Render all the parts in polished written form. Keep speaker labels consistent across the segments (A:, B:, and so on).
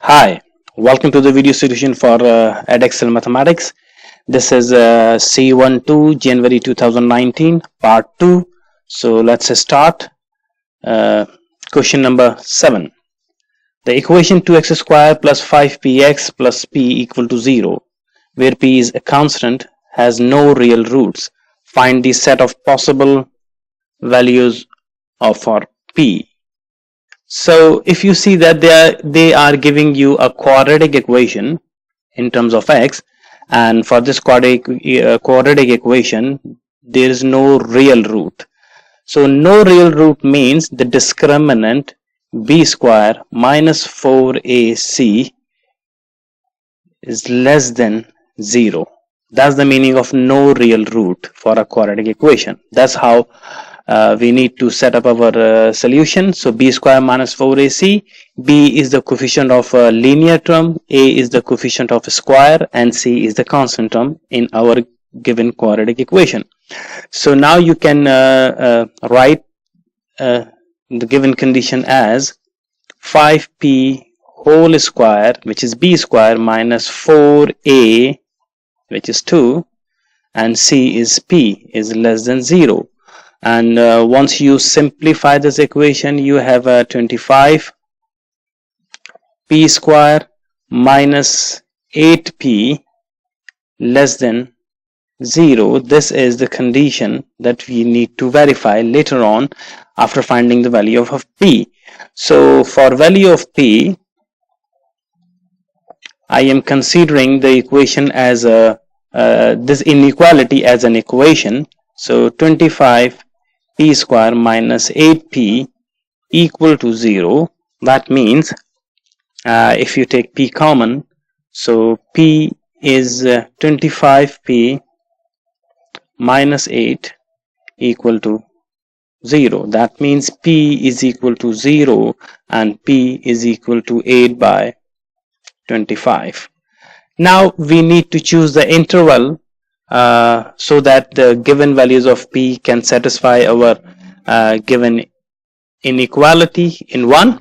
A: Hi, welcome to the video solution for Edexcel Mathematics. This is C12 January 2019 part 2. So let's start. Question number 7. The equation 2x square plus 5px plus p equal to 0, where p is a constant, has no real roots. Find the set of possible values for p. So if you see that they are giving you a quadratic equation in terms of x, and for this quadratic equation there is no real root. So no real root means the discriminant b square minus 4ac is less than 0. That's the meaning of no real root for a quadratic equation. That's how we need to set up our solution. So b square minus 4ac, b is the coefficient of a linear term, a is the coefficient of a square, and c is the constant term in our given quadratic equation. So now you can write the given condition as 5p whole square, which is b square, minus 4a, which is 2, and c is p is less than 0. And once you simplify this equation, you have a 25 p square minus 8p less than 0. This is the condition that we need to verify later on after finding the value of p. So for value of p, I am considering the equation as this inequality as an equation. So 25 p square minus 8p equal to 0. That means if you take p common, so p is 25p minus 8 equal to 0. That means p is equal to 0 and p is equal to 8 by 25. Now we need to choose the interval so that the given values of p can satisfy our given inequality in 1.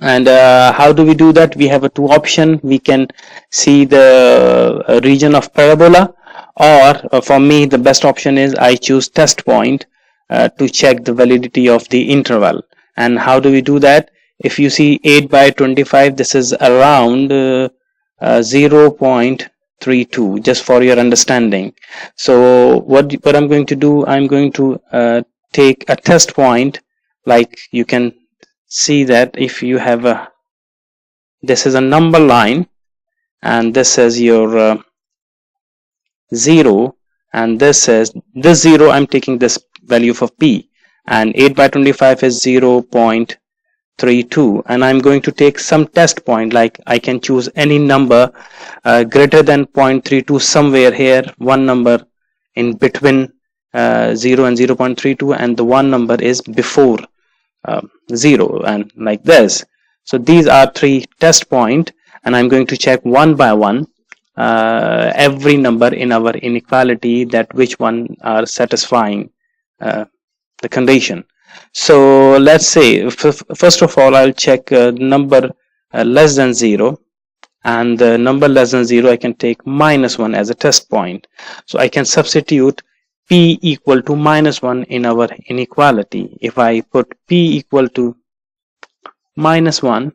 A: And how do we do that? We have two options. We can see the region of parabola, or for me the best option is I choose test point to check the validity of the interval. And how do we do that? If you see 8 by 25, this is around 0.32, just for your understanding. So what I'm going to do, I'm going to take a test point. Like you can see that if you have this is a number line, and this is your 0, and this is this 0, I'm taking this value for p, and 8 by 25 is 0.32, and I'm going to take some test point. Like I can choose any number greater than 0.32 somewhere here, one number in between 0 and 0.32, and the one number is before 0, and like this. So these are 3 test point, and I'm going to check one by one every number in our inequality, that which one are satisfying the condition. So let's say first of all I'll check number less than 0, and the number less than 0 I can take minus 1 as a test point. So I can substitute p equal to minus 1 in our inequality. If I put p equal to minus 1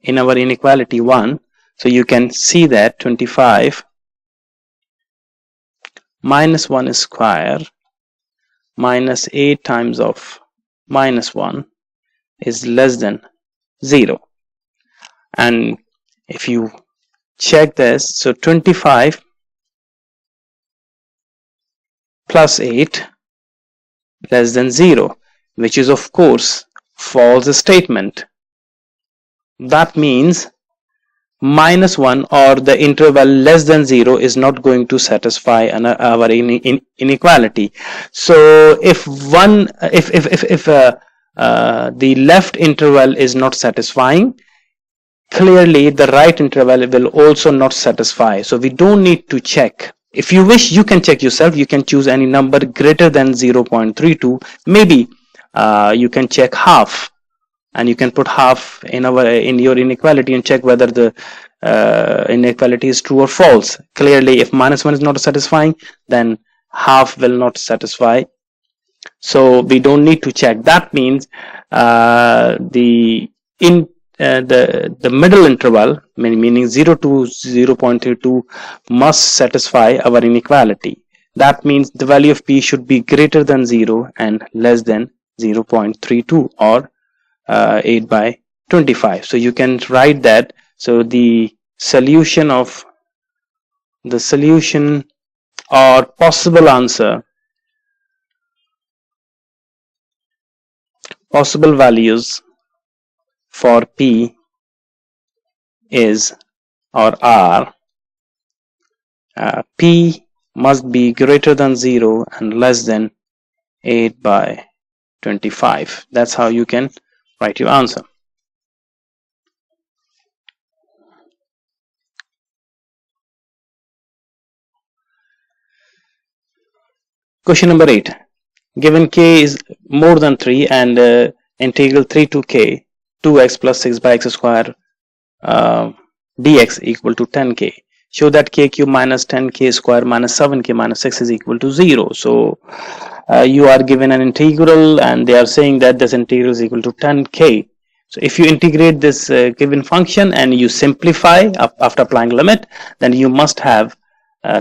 A: in our inequality 1, so you can see that 25 minus 1 square minus 8 times of minus 1 is less than 0. And if you check this, so 25 plus 8 less than 0, which is of course false statement. That means minus 1 or the interval less than 0 is not going to satisfy our inequality. So if the left interval is not satisfying, clearly the right interval will also not satisfy. So we don't need to check. If you wish, you can check yourself. You can choose any number greater than 0.32. Maybe you can check half and you can put half in your inequality and check whether the inequality is true or false. Clearly, if -1 is not satisfying, then half will not satisfy, so we don't need to check. That means the middle interval, meaning 0 to 0.32, must satisfy our inequality. That means the value of p should be greater than 0 and less than 0.32, or 8 by 25. So you can write that. So the solution or possible answer, possible values for p is or are p must be greater than 0 and less than 8 by 25. That's how you can write your answer. Question number 8. Given k is more than 3 and integral 3 to k 2x plus 6 by x square dx equal to 10k. Show that k cube minus 10k square minus 7k minus 6 is equal to 0. So you are given an integral and they are saying that this integral is equal to 10k. So if you integrate this given function and you simplify after applying limit, then you must have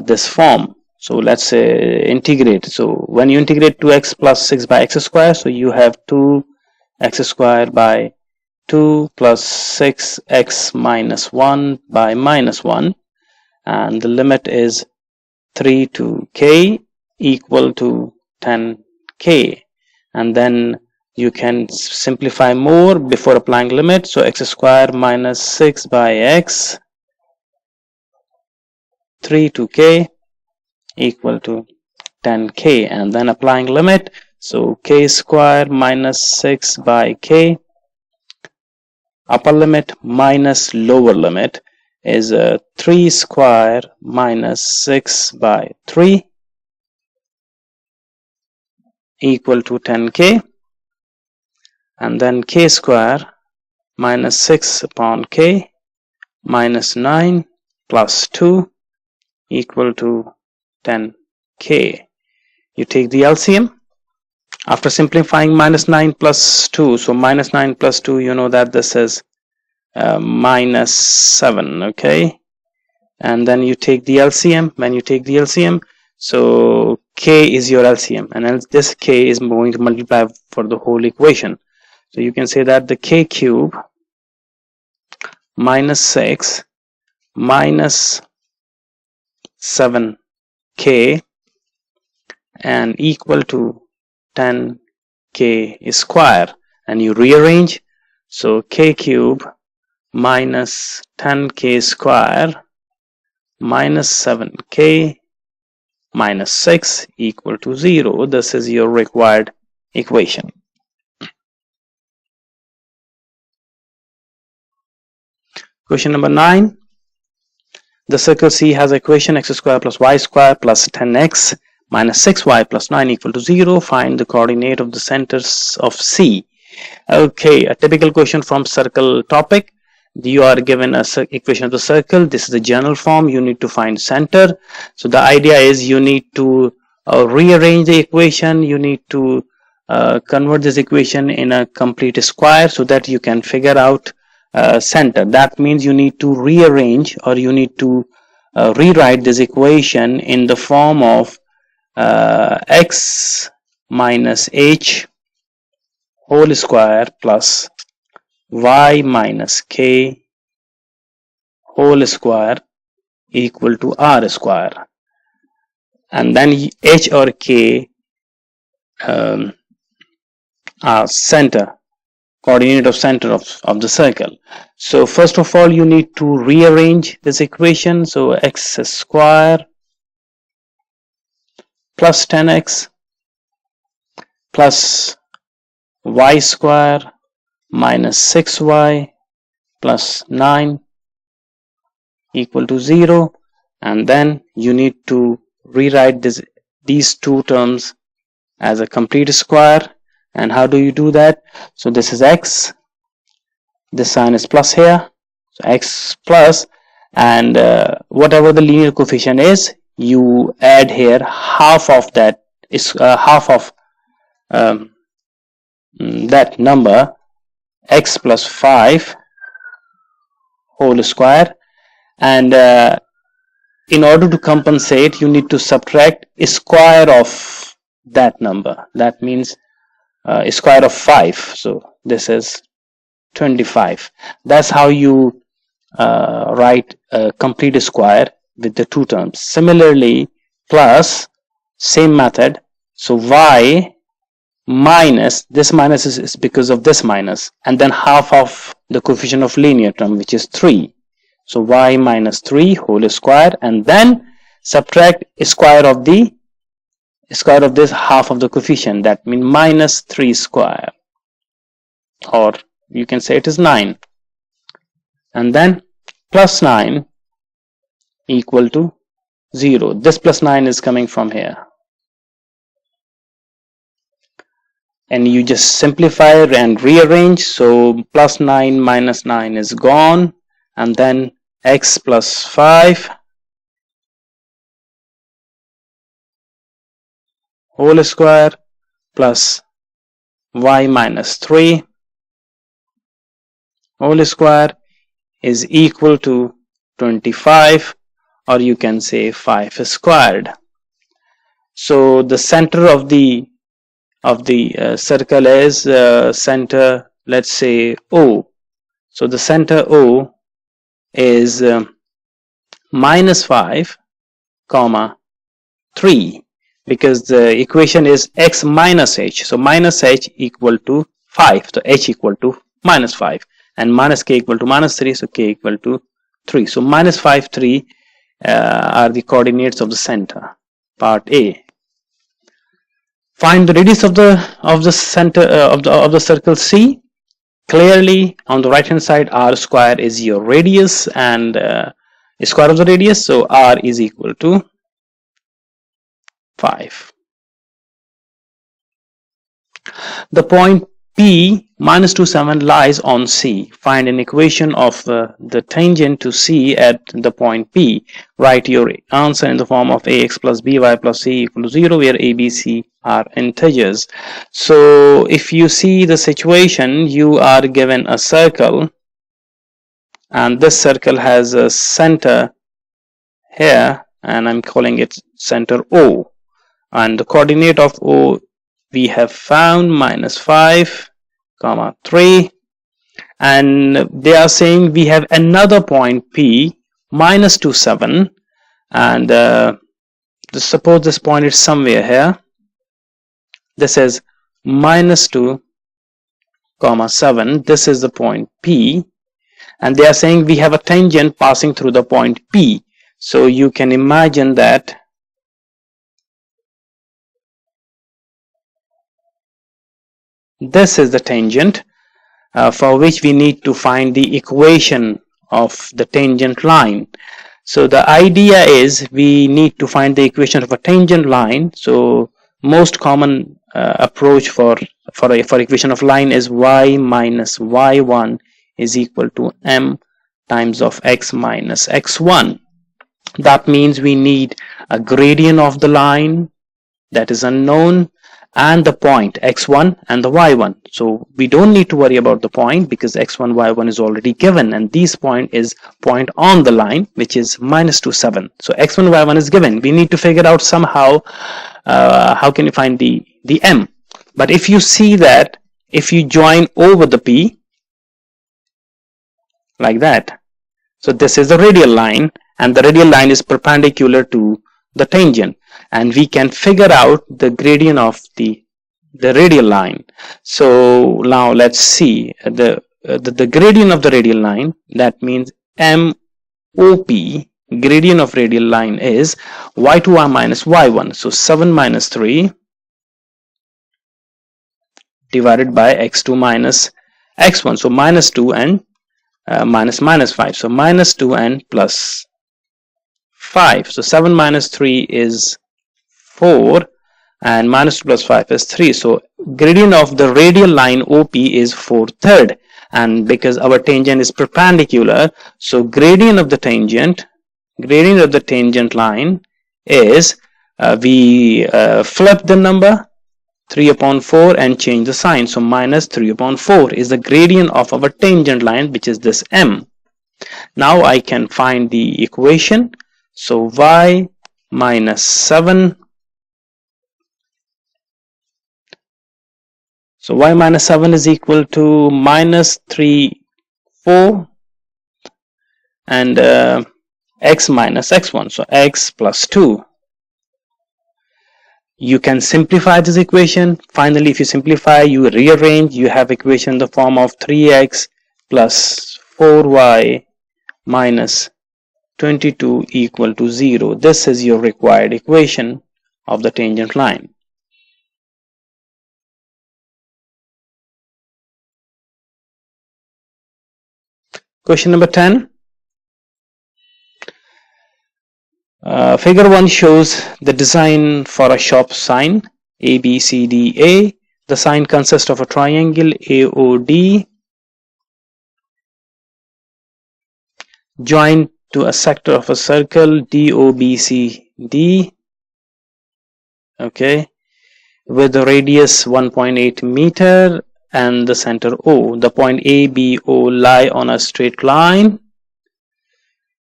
A: this form. So let's say integrate. So when you integrate 2x plus 6 by x square, so you have 2x square by 2 plus 6x minus 1 by minus 1, and the limit is 3 to k equal to 10k, and then you can simplify more before applying limit. So x square minus 6 by x 3 to k equal to 10k, and then applying limit. So k square minus 6 by k, upper limit minus lower limit is 3 square minus 6 by 3 equal to 10k, and then k square minus 6 upon k minus 9 plus 2 equal to 10k. You take the LCM. After simplifying, minus 9 plus 2, so minus 9 plus 2, you know that this is minus 7, okay? And then you take the LCM. When you take the LCM, so k is your LCM, and this k is going to multiply for the whole equation. So you can say that the k cube minus 6 minus 7k and equal to 10k square, and you rearrange. So k cube minus 10k square minus 7k minus 6 equal to 0. This is your required equation. Question number 9. The circle C has equation x square plus y square plus 10x minus 6y plus 9 equal to 0. Find the coordinate of the centers of C. Okay, a typical question from circle topic. You are given a equation of the circle. This is the general form. You need to find center. So the idea is you need to rearrange the equation. You need to convert this equation in a complete square so that you can figure out center. That means you need to rearrange, or you need to rewrite this equation in the form of x minus h whole square plus y minus k whole square equal to r square, and then h or k are center, coordinate of center of the circle. So first of all, you need to rearrange this equation. So x square plus 10x plus y square minus 6y plus 9 equal to 0, and then you need to rewrite these two terms as a complete square. And how do you do that? So this is x this sign is plus here, so x plus, and whatever the linear coefficient is, you add here half of that, is half of that number, x plus 5 whole square, and in order to compensate, you need to subtract a square of that number. That means a square of 5. So this is 25. That's how you write a complete square with the two terms. Similarly, plus, same method. So y minus, this minus is because of this minus, and then half of the coefficient of linear term, which is 3. So y minus 3 whole square, and then subtract square of this half of the coefficient. That means minus 3 square, or you can say it is 9, and then plus 9 equal to 0. This plus 9 is coming from here, and you just simplify and rearrange. So plus 9 minus 9 is gone, and then x plus 5 whole square plus y minus 3 whole square is equal to 25, or you can say 5 squared. So the center of the circle is center, let's say O. So the center O is minus 5 comma 3, because the equation is x minus h. So minus h equal to 5, so h equal to minus 5, and minus k equal to minus 3, so k equal to 3. So minus 5, 3 are the coordinates of the center, part A. Find the radius of the center of the circle C. Clearly, on the right hand side, r square is your radius, and square of the radius, so r is equal to 5. The point P minus 2, 7 lies on C. Find an equation of the tangent to C at the point P. Write your answer in the form of ax plus by plus c equal to 0, where a, b, c are integers. So if you see the situation, you are given a circle, and this circle has a center here, and I'm calling it center O, and the coordinate of O we have found minus 5 comma 3, and they are saying we have another point P minus 2, 7, and suppose this point is somewhere here. This is minus 2 comma 7. This is the point P, and they are saying we have a tangent passing through the point P. So you can imagine that this is the tangent for which we need to find the equation of the tangent line. So the idea is we need to find the equation of a tangent line. So most common approach for equation of line is y minus y1 is equal to m times of x minus x1. That means we need a gradient of the line that is unknown, and the point x1 and the y1. So we don't need to worry about the point because x1, y1 is already given, and this point is point on the line, which is minus 2, 7. So x1, y1 is given. We need to figure out somehow how can you find the m. But if you see that if you join over the p like that, so this is the radial line, and the radial line is perpendicular to the tangent, and we can figure out the gradient of the radial line. So now let's see the gradient of the radial line. That means MOP, gradient of radial line, is y2 minus y1. So 7 minus 3 divided by x2 minus x1. So minus 2 and minus 5. So minus 2 and plus 5. So 7 minus 3 is 4, and minus 2 plus 5 is 3. So gradient of the radial line OP is 4/3. and because our tangent is perpendicular, so gradient of the tangent line is we flip the number 3 upon 4 and change the sign. So minus 3 upon 4 is the gradient of our tangent line, which is this m. Now I can find the equation. So y minus 7. So y minus 7 is equal to minus 3, 4 and x minus x1. So x plus 2. You can simplify this equation. Finally, if you simplify, you rearrange, you have equation in the form of 3x plus 4y minus 22 equal to 0. This is your required equation of the tangent line. Question number 10. Figure 1 shows the design for a shop sign ABCDA. The sign consists of a triangle AOD joined to a sector of a circle DOBCD, okay, with the radius 1.8 meter and the center O. The point ABO lie on a straight line.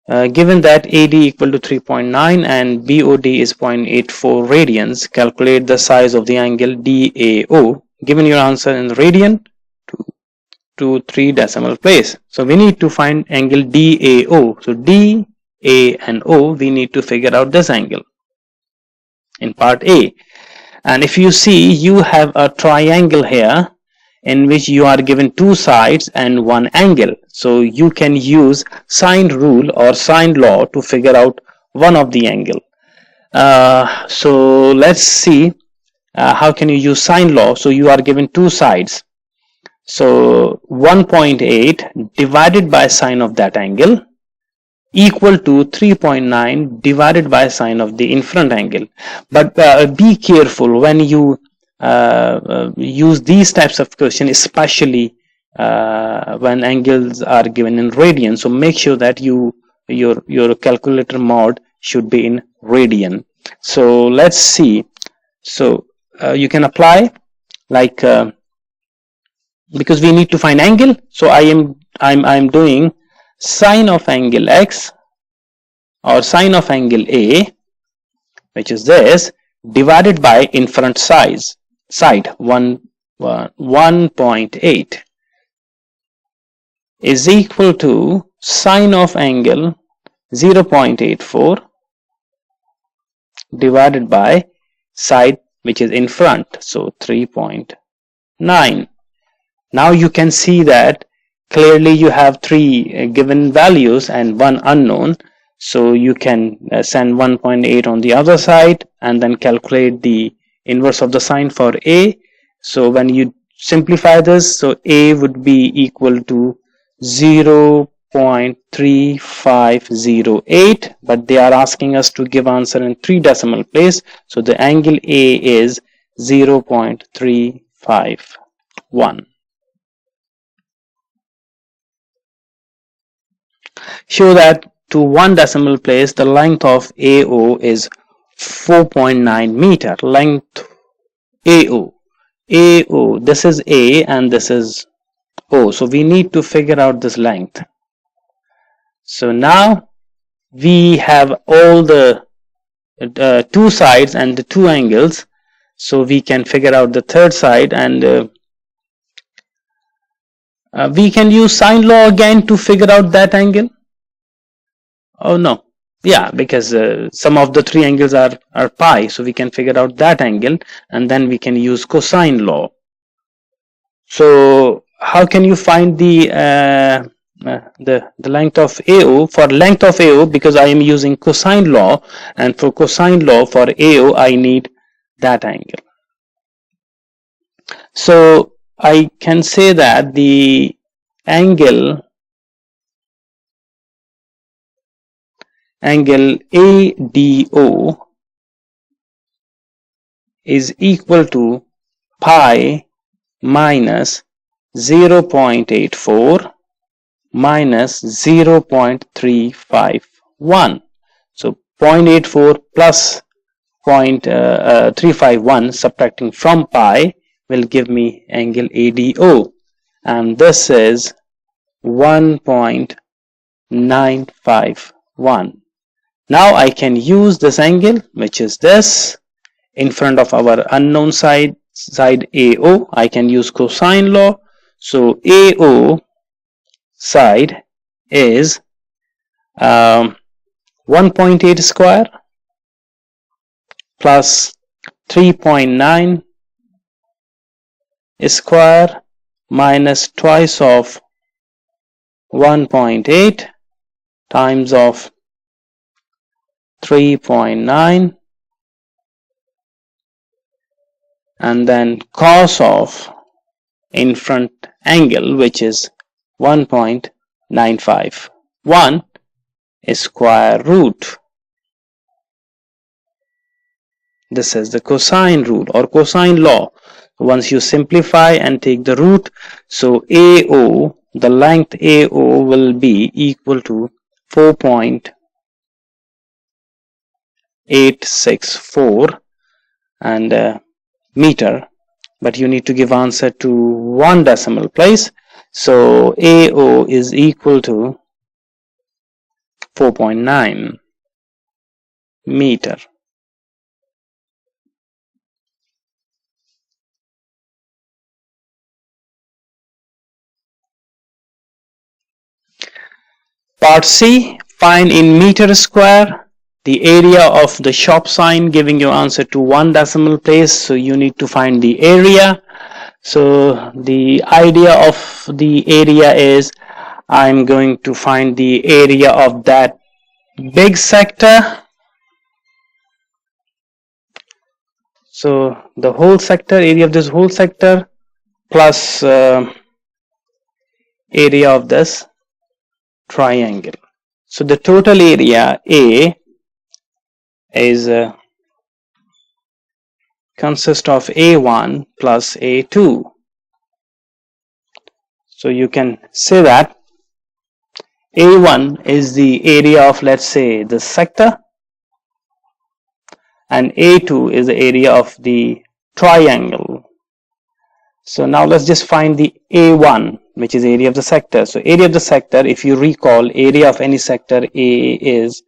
A: Given that AD equal to 3.9 and BOD is 0.84 radians, calculate the size of the angle DAO. Given your answer in radian to 3 decimal place. So we need to find angle DAO. So D, A and O, we need to figure out this angle in part A. And if you see, you have a triangle here in which you are given 2 sides and 1 angle. So you can use sine rule or sine law to figure out one of the angle. So let's see how can you use sine law. So you are given 2 sides. So 1.8 divided by sine of that angle equal to 3.9 divided by sine of the in front angle. But be careful when you use these types of questions, especially when angles are given in radian. So make sure that your calculator mode should be in radian. So let's see. So you can apply like because we need to find angle. So I'm doing sine of angle x or sine of angle A, which is this, divided by in front side 1.8 is equal to sine of angle 0.84 divided by side which is in front, so 3.9. Now you can see that clearly you have 3 given values and 1 unknown. So you can send 1.8 on the other side and then calculate the inverse of the sine for A. So when you simplify this, so A would be equal to 0.3508, but they are asking us to give answer in 3 decimal place. So the angle A is 0.351. Show that to 1 decimal place the length of AO is 4.9 meter. Length AO, this is A and this is O. So we need to figure out this length. So now we have all the 2 sides and the 2 angles. So we can figure out the third side, and we can use sine law again to figure out that angle. Oh no, yeah, because some of the 3 angles are pi, so we can figure out that angle and then we can use cosine law. So how can you find the length of AO? For length of AO, because I am using cosine law, and for cosine law for AO I need that angle. So I can say that the angle ADO is equal to pi minus 0.84 minus 0.351. So 0.84 plus 0.351 subtracting from pi will give me angle ADO, and this is 1.951. Now I can use this angle, which is this, in front of our unknown side AO. I can use cosine law. So AO side is 1.8 square plus 3.9 square minus twice of 1.8 times of 3.9 and then cos of in front angle, which is 1.951 square root. This is the cosine rule or cosine law. Once you simplify and take the root, so AO, the length AO will be equal to 4.864 and meter, but you need to give answer to one decimal place. So AO is equal to 4.9 meter. Part C, find in meter square the area of the shop sign, giving you answer to one decimal place. So you need to find the area. So the idea of the area is I'm going to find the area of that big sector. So the whole sector, area of this whole sector plus area of this triangle. So the total area A is consists of A1 plus A2. So you can say that A1 is the area of, let's say, the sector, and A2 is the area of the triangle. So now let's just find the A1, which is area of the sector. So area of the sector, if you recall, area of any sector A is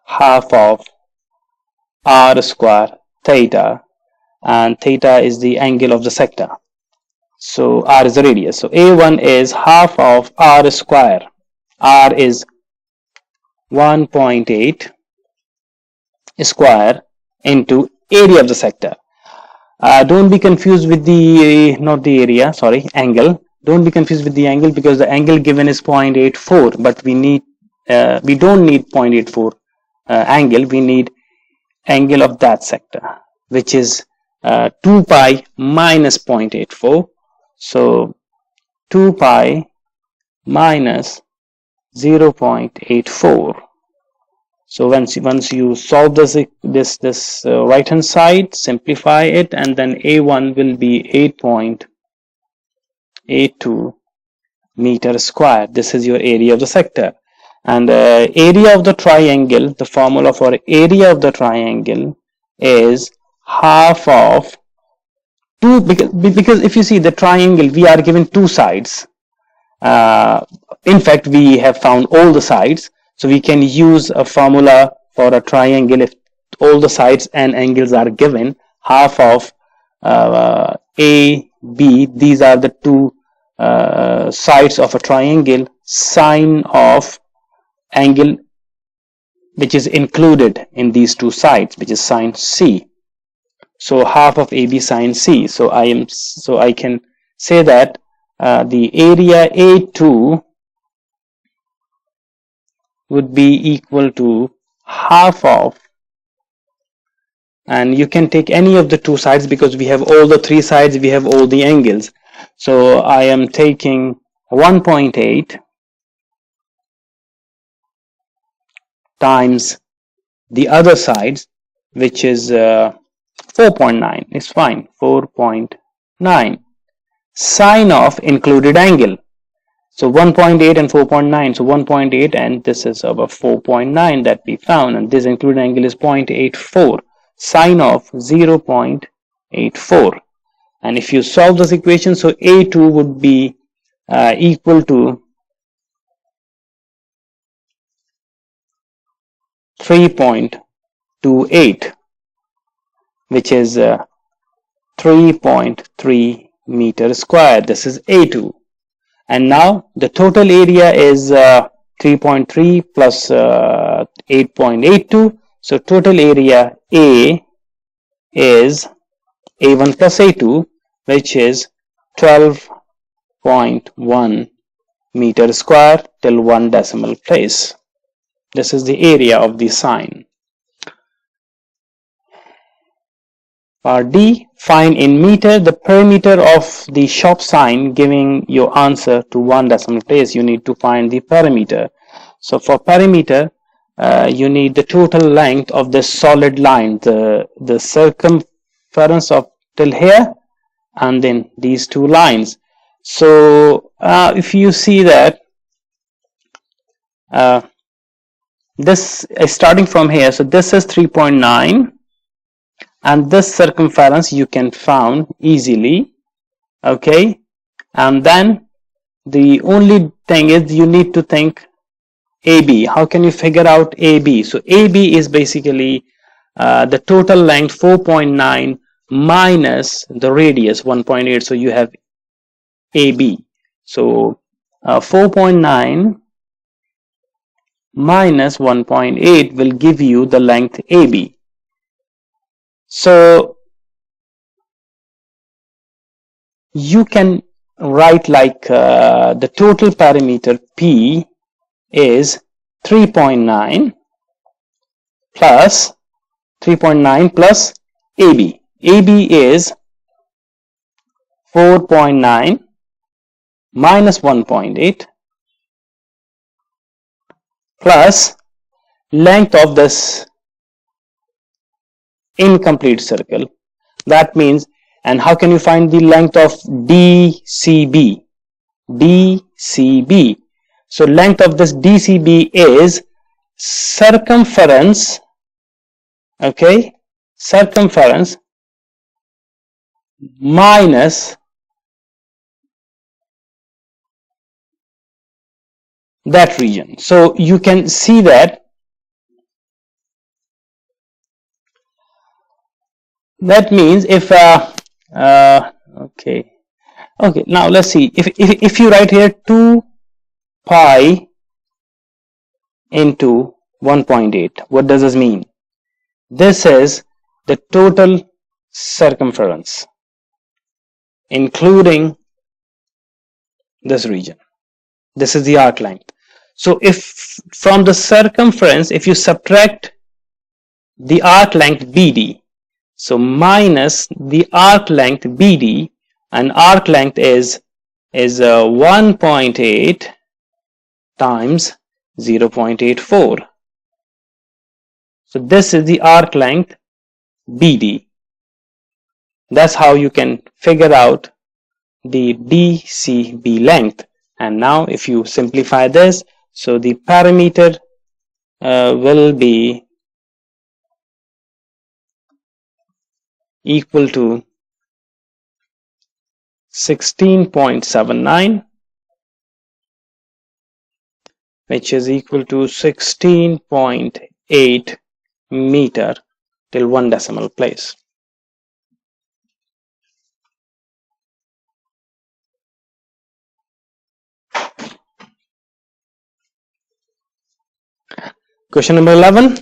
A: half of r square theta, and theta is the angle of the sector. So r is the radius. So A1 is half of r square. R is 1.8 square into area of the sector. Don't be confused with the, not the area, sorry, angle. Don't be confused with the angle, because the angle given is 0.84, but we don't need 0.84 angle. We need angle of that sector, which is 2 pi minus 0.84. So 2 pi minus 0.84. So once you solve this right hand side, simplify it, and then A1 will be 8.82 meter square. This is your area of the sector. And area of the triangle, the formula for area of the triangle is half of 2, because if you see the triangle, we are given two sides. In fact, we have found all the sides, so we can use a formula for a triangle if all the sides and angles are given. Half of A, B, these are the two sides of a triangle. Sine of angle which is included in these two sides, which is sine C. So half of AB sine C. So I can say that the area A2 would be equal to half of, and you can take any of the two sides because we have all the three sides, we have all the angles. So I am taking 1.8 times the other sides, which is 4.9. It's fine, 4.9. sine of included angle. So 1.8 and 4.9. So 1.8 and this is our 4.9 that we found, and this included angle is 0.84. Sine of 0.84. And if you solve this equation, so A2 would be equal to 3.28, which is 3.3 meters square. This is A2. And now the total area is 3.3 plus 8.82. So total area A is A1 plus A2, which is 12.1 meter square till one decimal place. This is the area of the sine. Part D, find in meter the perimeter of the shop sign. Giving your answer to one decimal place, you need to find the perimeter. So for perimeter, you need the total length of the solid line, the circumference of till here, and then these two lines. So if you see that this is starting from here, so this is 3.9. and this circumference you can found easily, okay. And then the only thing is you need to think AB. How can you figure out AB? So AB is basically the total length 4.9 minus the radius 1.8. So you have AB. So 4.9 minus 1.8 will give you the length AB. So you can write like the total perimeter P is 3.9 plus 3.9 plus AB. AB is 4.9 minus 1.8 plus length of this incomplete circle. That means, and how can you find the length of DCB? DCB. So length of this DCB is circumference, okay, circumference minus that region. So you can see that means if okay, now let's see, if you write here 2 pi into 1.8, what does this mean? This is the total circumference including this region. This is the arc length. So if from the circumference, if you subtract the arc length BD, so minus the arc length BD, and arc length is 1.8 times 0.84. So this is the arc length BD. That's how you can figure out the DCB length. And now if you simplify this, so the perimeter will be equal to 16.79, which is equal to 16.8 meter till one decimal place. Question number 11.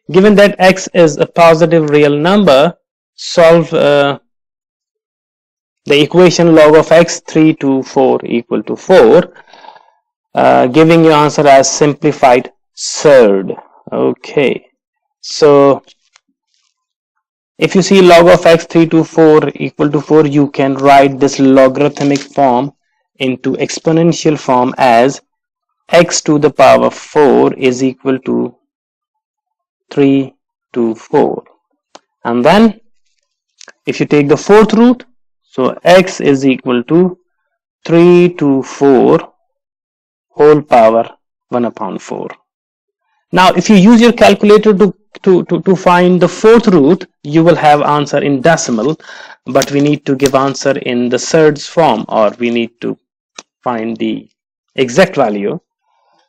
A: Given that x is a positive real number, solve the equation log of x 3 to 4 equal to 4, giving your answer as simplified third. Okay, so if you see log of x 3 to 4 equal to 4, you can write this logarithmic form into exponential form as x to the power 4 is equal to 3 to 4, and then if you take the fourth root, so x is equal to 3 to 4 whole power 1 upon 4. Now if you use your calculator to find the fourth root, you will have answer in decimal, but we need to give answer in the surds form, or we need to find the exact value.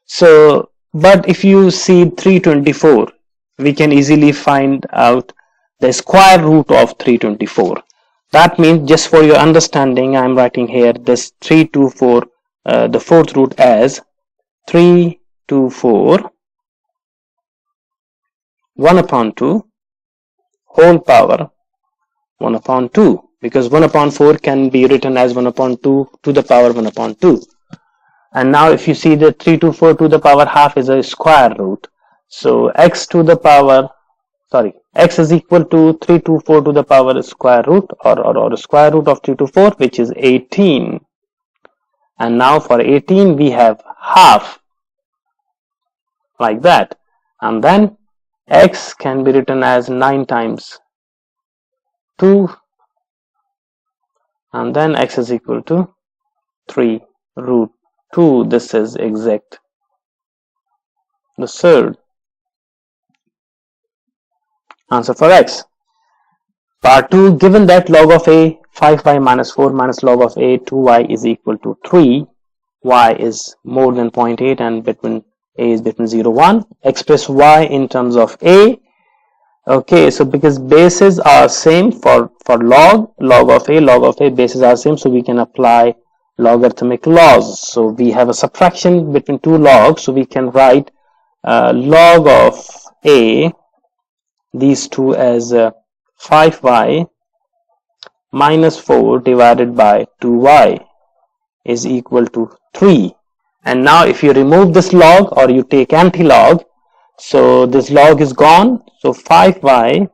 A: So but if you see 324, we can easily find out the square root of 324. That means, just for your understanding, I'm writing here this 324, the fourth root, as 324 1 upon 2 whole power 1 upon 2, because 1 upon 4 can be written as 1 upon 2 to the power 1 upon 2. And now if you see the 324 to the power half is a square root, so x is equal to 324 to the power square root, or square root of 324, which is 18. And now for 18 we have half, like that, and then x can be written as 9 times 2, and then x is equal to 3 root 2. This is exact, the third answer for x. Part 2, given that log of a 5y minus 4 minus log of a 2y is equal to 3, y is more than 0.8 and between a is between 0 1, express y in terms of a. Okay, so because bases are same for log of a bases are same, so we can apply logarithmic laws. So we have a subtraction between two logs, so we can write log of a, these two, as 5y minus 4 divided by 2y is equal to 3. And now if you remove this log or you take empty log, so this log is gone, so 5y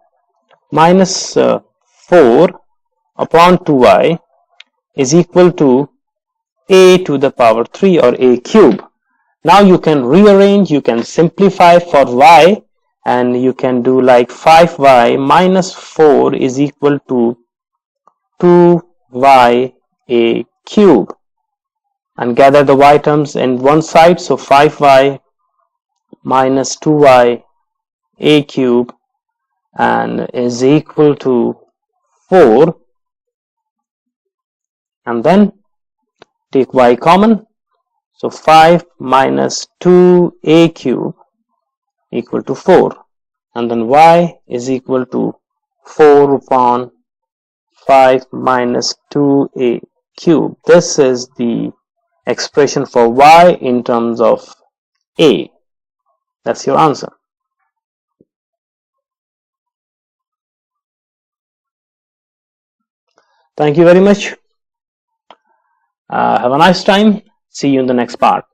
A: minus 4 upon 2y is equal to a to the power 3, or a cube. Now you can rearrange, you can simplify for y, and you can do like 5y minus 4 is equal to 2y a cube, and gather the y terms in one side, so 5y minus 2y a cube and is equal to 4, and then take y common, so 5 minus 2a cube equal to 4, and then y is equal to 4 upon 5 minus 2a cube. This is the expression for y in terms of a. That's your answer. Thank you very much. Have a nice time. See you in the next part.